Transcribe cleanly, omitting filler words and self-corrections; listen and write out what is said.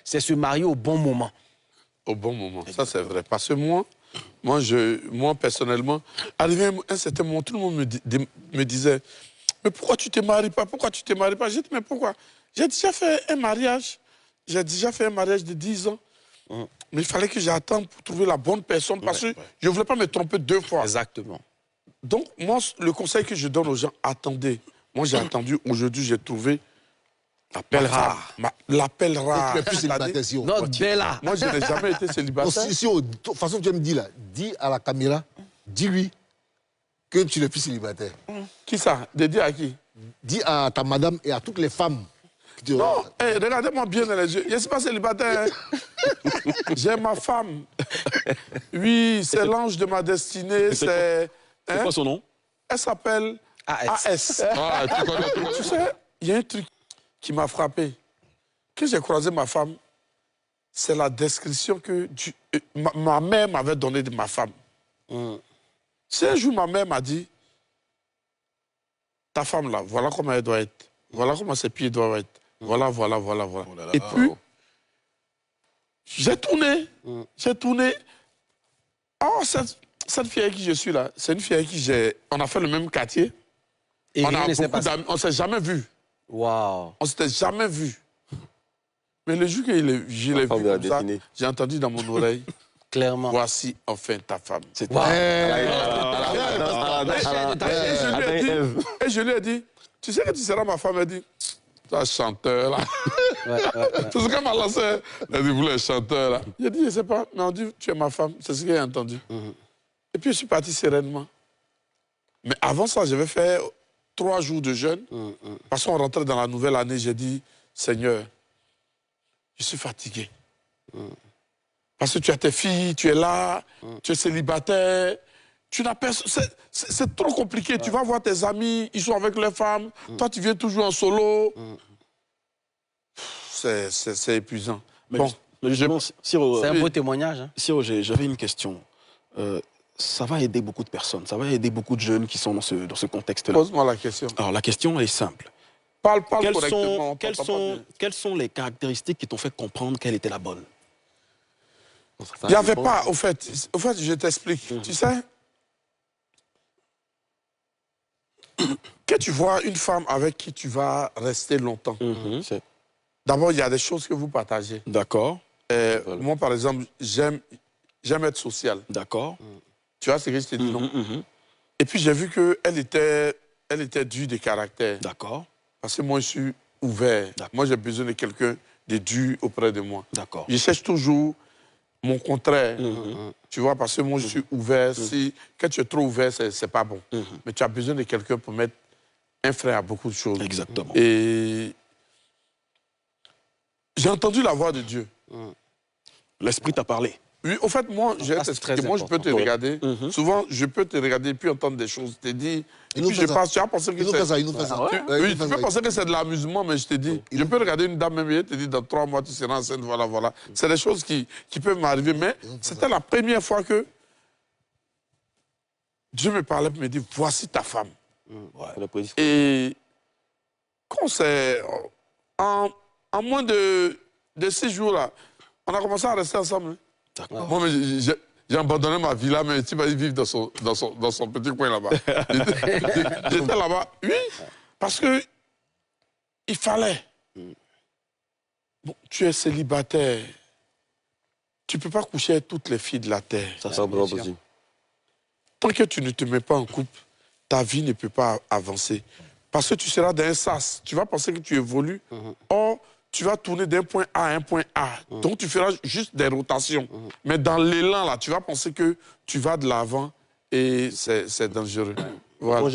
c'est se marier au bon moment. Au bon moment, ça c'est vrai. Parce que moi personnellement, arrivé à un certain moment, tout le monde me disait, mais pourquoi tu te maries pas? Pourquoi tu te maries pas? J'ai dit, mais pourquoi? J'ai déjà fait un mariage. J'ai déjà fait un mariage de 10 ans. Mais il fallait que j'attende pour trouver la bonne personne parce que je ne voulais pas me tromper 2 fois. Exactement. Donc, moi, le conseil que je donne aux gens, attendez. Moi, j'ai attendu. Aujourd'hui, j'ai trouvé l'appel rare. L'appel rare. Tu n'es plus célibataire, si Non, Bella. Moi, je n'ai jamais été célibataire. de toute façon, tu me dis là, dis à la caméra, dis-lui que tu n'es plus célibataire. Qui ça? De dire à qui? Dis à ta madame et à toutes les femmes. Non, regardez-moi bien dans les yeux. Je ne suis pas célibataire. J'ai ma femme. Oui, c'est l'ange de ma destinée. C'est quoi son nom? Elle s'appelle AS. Ah, Tu sais, il y a un truc qui m'a frappé. Quand j'ai croisé ma femme, c'est la description que ma mère m'avait donnée de ma femme. C'est un jour, ma mère m'a dit, ta femme là, voilà comment elle doit être. Voilà comment ses pieds doivent être. Voilà. Oh là là. Et puis, j'ai tourné. Oh, cette fille avec qui je suis là, c'est une fille avec qui on a fait le même quartier. Et on ne s'est jamais vu. Waouh. On ne s'était jamais vu. Mais le jour que je l'ai vu comme ça, j'ai entendu dans mon oreille, clairement. Voici enfin ta femme. C'est Et je lui ai dit, tu sais que tu seras ma femme. Elle dit, toi chanteur là. Tout ce qu'elle m'a lancé. Elle dit, vous les chanteurs là. J'ai dit, je ne sais pas. Mais on dit, tu es ma femme. C'est ce que j'ai entendu. Et puis je suis parti sereinement. Mais avant ça, j'avais fait 3 jours de jeûne. Parce qu'on rentrait dans la nouvelle année, j'ai dit, Seigneur, je suis fatigué. Parce que tu as tes filles, tu es là, tu es célibataire. Tu n'as personne. C'est trop compliqué. Tu vas voir tes amis, ils sont avec leurs femmes. Toi, tu viens toujours en solo. C'est épuisant. Bon, c'est un beau témoignage. Hein. Siro, j'avais une question. Ça va aider beaucoup de personnes. Ça va aider beaucoup de jeunes qui sont dans ce contexte-là. Pose-moi la question. Alors, la question est simple. Parle correctement. Quelles sont les caractéristiques qui t'ont fait comprendre qu'elle était la bonne? Il n'y avait pas, au fait, je t'explique. Tu sais, quand tu vois une femme avec qui tu vas rester longtemps, d'abord, il y a des choses que vous partagez. D'accord. Moi, par exemple, j'aime être social. D'accord. Tu vois ce que je te dis, non? Et puis, j'ai vu qu'elle était dure de caractère. D'accord. Parce que moi, je suis ouvert. Moi, j'ai besoin de quelqu'un de dur auprès de moi. D'accord. Je cherche toujours mon contraire. Tu vois, parce que moi, je suis ouvert. Quand tu es trop ouvert, c'est pas bon. Mais tu as besoin de quelqu'un pour mettre un frein à beaucoup de choses. Exactement. Et j'ai entendu la voix de Dieu. L'Esprit t'a parlé. Oui, au fait, moi, je peux te regarder. Souvent, je peux te regarder et puis entendre des choses. Je te dis, et puis je pense, tu as pensé que c'est... Oui, tu peux penser que c'est de l'amusement, mais je te dis, je peux regarder une dame même et te dire, dans 3 mois, tu seras enceinte, voilà. C'est des choses qui peuvent m'arriver, mais c'était la première fois que Dieu me parlait et me dit, voici ta femme. Et quand c'est... En moins de 6 jours, là, on a commencé à rester ensemble. Moi, j'ai abandonné ma vie là, mais tu vas vivre dans son petit coin là-bas. J'étais là-bas, oui, parce que il fallait. Bon, tu es célibataire. Tu ne peux pas coucher avec toutes les filles de la terre. Ça sent bon aussi. Tant que tu ne te mets pas en couple, ta vie ne peut pas avancer. Parce que tu seras dans un sas. Tu vas penser que tu évolues. Or, tu vas tourner d'un point A à un point A. Donc, tu feras juste des rotations. Mais dans l'élan, là, tu vas penser que tu vas de l'avant et c'est dangereux. Voilà.